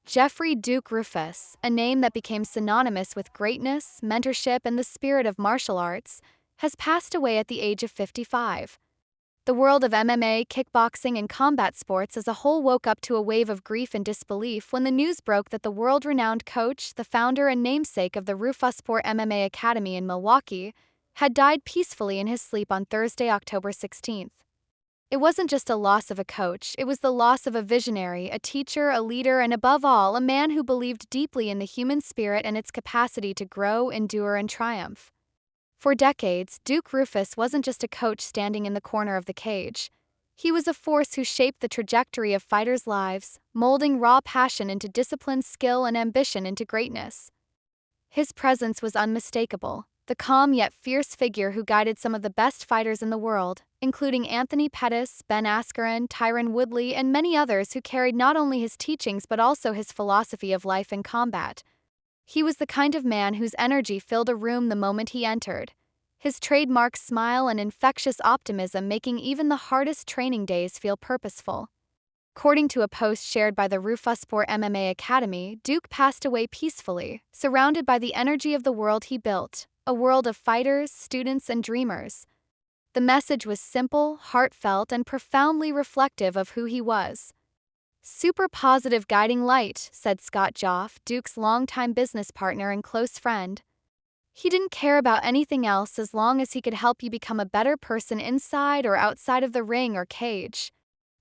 Jeffrey Duke Roufus, a name that became synonymous with greatness, mentorship, and the spirit of martial arts, has passed away at the age of 55. The world of MMA, kickboxing, and combat sports as a whole woke up to a wave of grief and disbelief when the news broke that the world-renowned coach, the founder and namesake of the Roufusport MMA Academy in Milwaukee, had died peacefully in his sleep on Thursday, October 16th. It wasn't just a loss of a coach, it was the loss of a visionary, a teacher, a leader, and above all, a man who believed deeply in the human spirit and its capacity to grow, endure, and triumph. For decades, Duke Roufus wasn't just a coach standing in the corner of the cage. He was a force who shaped the trajectory of fighters' lives, molding raw passion into discipline, skill, and ambition into greatness. His presence was unmistakable, the calm yet fierce figure who guided some of the best fighters in the world, including Anthony Pettis, Ben Askren, Tyron Woodley, and many others who carried not only his teachings but also his philosophy of life and combat. He was the kind of man whose energy filled a room the moment he entered, his trademark smile and infectious optimism making even the hardest training days feel purposeful. According to a post shared by the Roufusport MMA Academy, Duke passed away peacefully, surrounded by the energy of the world he built, a world of fighters, students, and dreamers. The message was simple, heartfelt, and profoundly reflective of who he was. "Super positive guiding light," said Scott Joff, Duke's longtime business partner and close friend. "He didn't care about anything else as long as he could help you become a better person inside or outside of the ring or cage."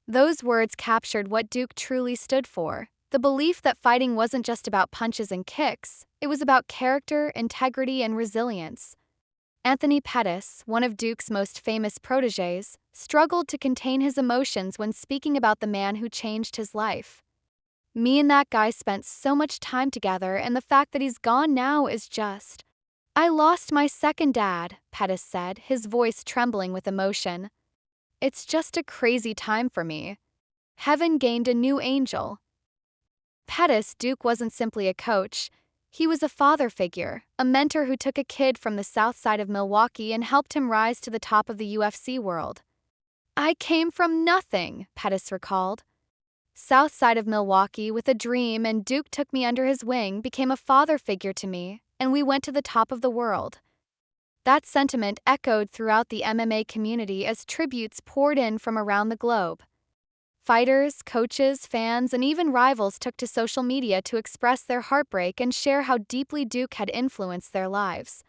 Those words captured what Duke truly stood for, the belief that fighting wasn't just about punches and kicks, it was about character, integrity, and resilience. Anthony Pettis, one of Duke's most famous protégés, struggled to contain his emotions when speaking about the man who changed his life. "Me and that guy spent so much time together, and the fact that he's gone now is just... I lost my second dad," Pettis said, his voice trembling with emotion. "It's just a crazy time for me. Heaven gained a new angel." Pettis, Duke wasn't simply a coach. He was a father figure, a mentor who took a kid from the south side of Milwaukee and helped him rise to the top of the UFC world. "I came from nothing," Pettis recalled. "South side of Milwaukee with a dream, and Duke took me under his wing, became a father figure to me, and we went to the top of the world." That sentiment echoed throughout the MMA community as tributes poured in from around the globe. Fighters, coaches, fans, and even rivals took to social media to express their heartbreak and share how deeply Duke had influenced their lives.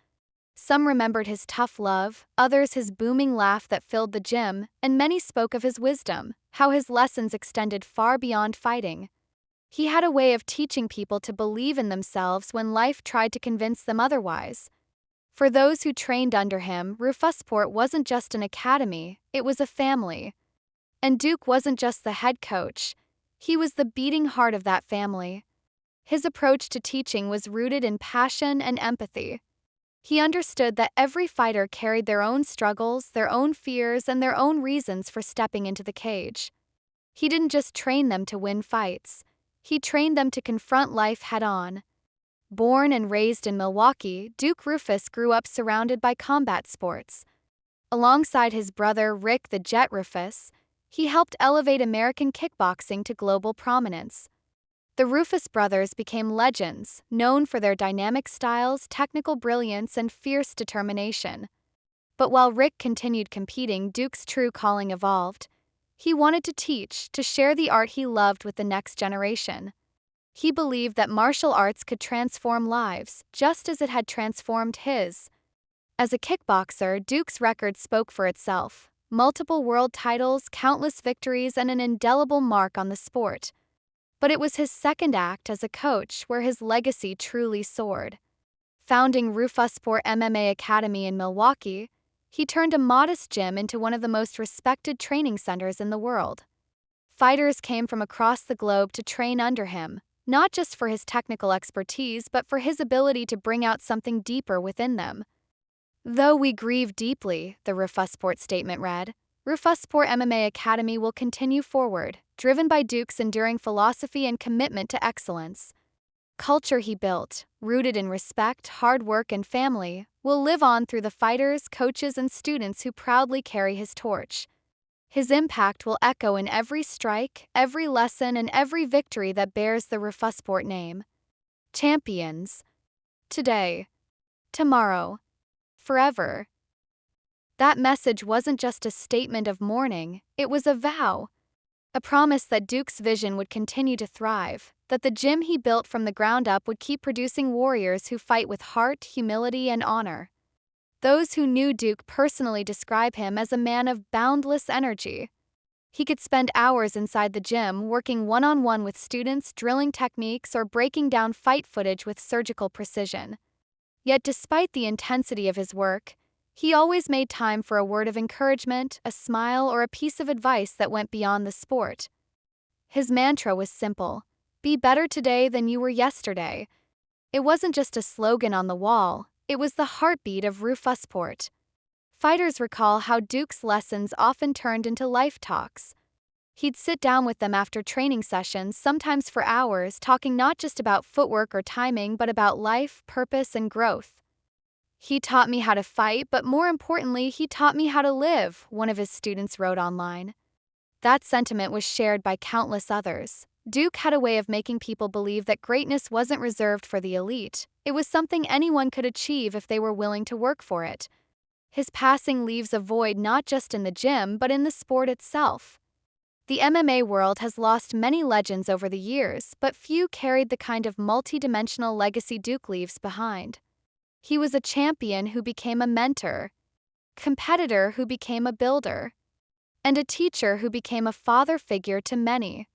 Some remembered his tough love, others his booming laugh that filled the gym, and many spoke of his wisdom, how his lessons extended far beyond fighting. He had a way of teaching people to believe in themselves when life tried to convince them otherwise. For those who trained under him, Roufusport wasn't just an academy, it was a family. And Duke wasn't just the head coach, he was the beating heart of that family. His approach to teaching was rooted in passion and empathy. He understood that every fighter carried their own struggles, their own fears, and their own reasons for stepping into the cage. He didn't just train them to win fights, he trained them to confront life head-on. Born and raised in Milwaukee, Duke Roufus grew up surrounded by combat sports. Alongside his brother Rick the Jet Roufus, he helped elevate American kickboxing to global prominence. The Roufus brothers became legends, known for their dynamic styles, technical brilliance, and fierce determination. But while Rick continued competing, Duke's true calling evolved. He wanted to teach, to share the art he loved with the next generation. He believed that martial arts could transform lives, just as it had transformed his. As a kickboxer, Duke's record spoke for itself. Multiple world titles, countless victories, and an indelible mark on the sport. But it was his second act as a coach where his legacy truly soared. Founding Roufusport MMA Academy in Milwaukee, he turned a modest gym into one of the most respected training centers in the world. Fighters came from across the globe to train under him, not just for his technical expertise but for his ability to bring out something deeper within them. "Though we grieve deeply," the Roufusport statement read, "Roufusport MMA Academy will continue forward, driven by Duke's enduring philosophy and commitment to excellence. Culture he built, rooted in respect, hard work, and family, will live on through the fighters, coaches, and students who proudly carry his torch." His impact will echo in every strike, every lesson, and every victory that bears the Roufusport name. Champions. Today. Tomorrow. Forever. That message wasn't just a statement of mourning, it was a vow. A promise that Duke's vision would continue to thrive, that the gym he built from the ground up would keep producing warriors who fight with heart, humility, and honor. Those who knew Duke personally describe him as a man of boundless energy. He could spend hours inside the gym working one-on-one with students, drilling techniques, or breaking down fight footage with surgical precision. Yet despite the intensity of his work, he always made time for a word of encouragement, a smile, or a piece of advice that went beyond the sport. His mantra was simple: be better today than you were yesterday. It wasn't just a slogan on the wall, it was the heartbeat of Roufusport. Fighters recall how Duke's lessons often turned into life talks. He'd sit down with them after training sessions, sometimes for hours, talking not just about footwork or timing, but about life, purpose, and growth. He taught me how to fight, but more importantly, he taught me how to live, one of his students wrote online. That sentiment was shared by countless others. Duke had a way of making people believe that greatness wasn't reserved for the elite. It was something anyone could achieve if they were willing to work for it. His passing leaves a void not just in the gym, but in the sport itself. The MMA world has lost many legends over the years, but few carried the kind of multi-dimensional legacy Duke leaves behind. He was a champion who became a mentor, competitor who became a builder, and a teacher who became a father figure to many.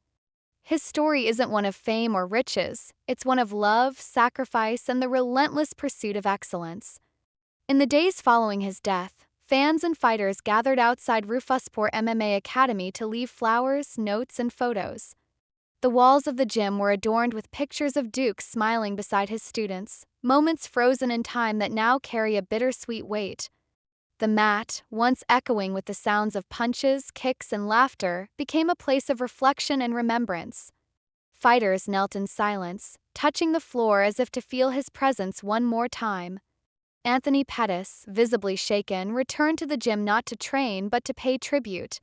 His story isn't one of fame or riches, it's one of love, sacrifice, and the relentless pursuit of excellence. In the days following his death, fans and fighters gathered outside Roufusport MMA Academy to leave flowers, notes, and photos. The walls of the gym were adorned with pictures of Duke smiling beside his students, moments frozen in time that now carry a bittersweet weight. The mat, once echoing with the sounds of punches, kicks, and laughter, became a place of reflection and remembrance. Fighters knelt in silence, touching the floor as if to feel his presence one more time. Anthony Pettis, visibly shaken, returned to the gym not to train but to pay tribute.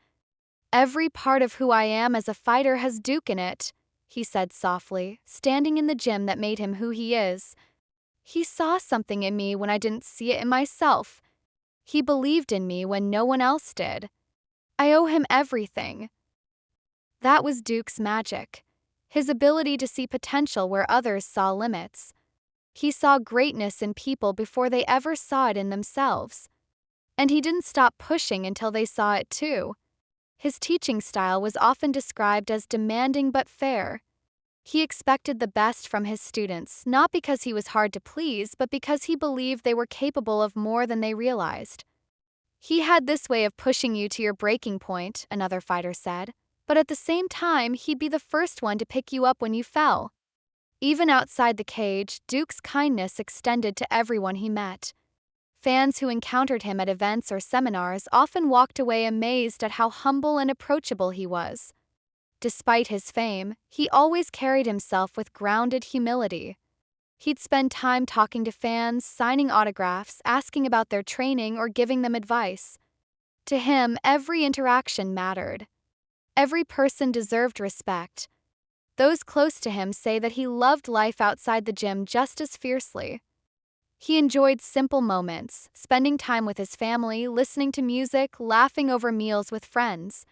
"Every part of who I am as a fighter has Duke in it," he said softly, standing in the gym that made him who he is. "He saw something in me when I didn't see it in myself. He believed in me when no one else did. I owe him everything." That was Duke's magic, his ability to see potential where others saw limits. He saw greatness in people before they ever saw it in themselves. And he didn't stop pushing until they saw it too. His teaching style was often described as demanding but fair. He expected the best from his students, not because he was hard to please, but because he believed they were capable of more than they realized. "He had this way of pushing you to your breaking point," another fighter said, "but at the same time, he'd be the first one to pick you up when you fell." Even outside the cage, Duke's kindness extended to everyone he met. Fans who encountered him at events or seminars often walked away amazed at how humble and approachable he was. Despite his fame, he always carried himself with grounded humility. He'd spend time talking to fans, signing autographs, asking about their training, or giving them advice. To him, every interaction mattered. Every person deserved respect. Those close to him say that he loved life outside the gym just as fiercely. He enjoyed simple moments, spending time with his family, listening to music, laughing over meals with friends.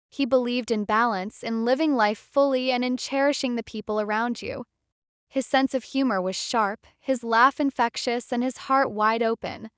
He believed in balance, in living life fully, and in cherishing the people around you. His sense of humor was sharp, his laugh infectious, and his heart wide open.